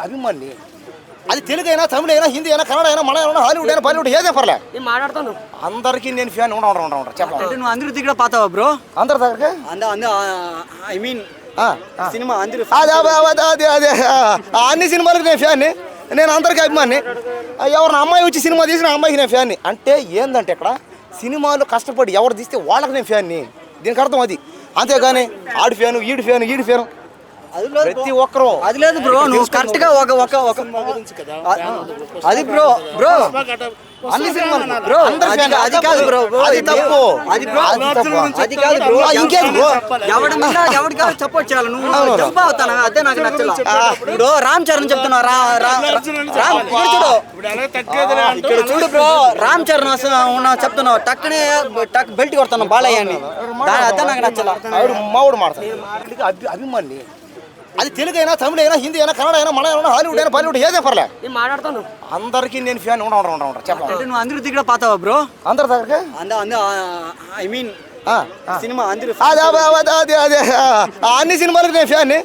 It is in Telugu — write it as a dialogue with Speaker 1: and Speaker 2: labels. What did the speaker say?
Speaker 1: అభిమాని. అది తెలుగు అయినా, తమిళ అయినా, హిందీ అయినా, కన్నడ అయినా, మలయాళం, హాలీవుడ్ అయినా, బాలీవుడ్ ఏదే పర్లే.
Speaker 2: నేను మాట్లాడతాను.
Speaker 1: అందరికీ నేను ఫ్యాన్ చెప్పండి.
Speaker 3: నువ్వు అందరి దగ్గర పాతావా బ్రో?
Speaker 1: అందరి దగ్గరికి
Speaker 3: ఐ మీన్ సినిమా అందరూ
Speaker 1: అదే అన్ని సినిమాలకు నేను ఫ్యాన్ని. నేను అందరికీ అభిమాని. ఎవరిని అమ్మాయి వచ్చి సినిమా తీసిన అమ్మాయికి నేను ఫ్యాన్ని. అంటే ఏందంటే ఇక్కడ సినిమాలు కష్టపడి ఎవరు తీస్తే వాళ్ళకి నేను ఫ్యాన్ని. దీనికి అర్థం అది. అంతేగాని ఆడి ఫ్యాను, ఈడి ఫ్యాను ప్రతి ఒక్కరు
Speaker 3: అది లేదు బ్రో. నువ్వు కరెక్ట్ గా ఒక అది బ్రో
Speaker 1: అన్ని సినిమాలు బ్రో
Speaker 3: అది కాదు బ్రో.
Speaker 1: అది తప్పు.
Speaker 3: అది కాదు బ్రో.
Speaker 1: ఇంకేది బ్రో?
Speaker 3: ఎవరికి సపోర్ట్ చేయాలి? నువ్వు జంప్ అవుతాను. అదే నాకు నచ్చలా. ఇప్పుడు రామ్ చరణ్ చెప్తున్నా. ఇక్కడ చూడు బ్రో, రామ్ చరణ్ చెప్తున్నావు టక్కునే బెల్ట్ కొడుతున్నావు బాలయ్య అని. అదే నాకు నచ్చలా.
Speaker 1: మావుడు మాడతాడు. అభిమాని. అది తెలుగు అయినా, తమిళ అయినా, హిందీ అయినా, కన్నడ అయినా, మలయాళం, హాలీవుడ్ అయినా, బాలీవుడ్ ఏదే పర్లే.
Speaker 2: నేను మాట్లాడతాను.
Speaker 1: అందరికీ నేను ఫ్యాన్ చెప్పండి.
Speaker 3: నువ్వు అందరి దగ్గర పాతావా బ్రో?
Speaker 1: అందరి దగ్గరికి
Speaker 3: ఐ మీన్ సినిమా అందరూ
Speaker 1: అదే అన్ని సినిమాలకు నేను ఫ్యాన్ని.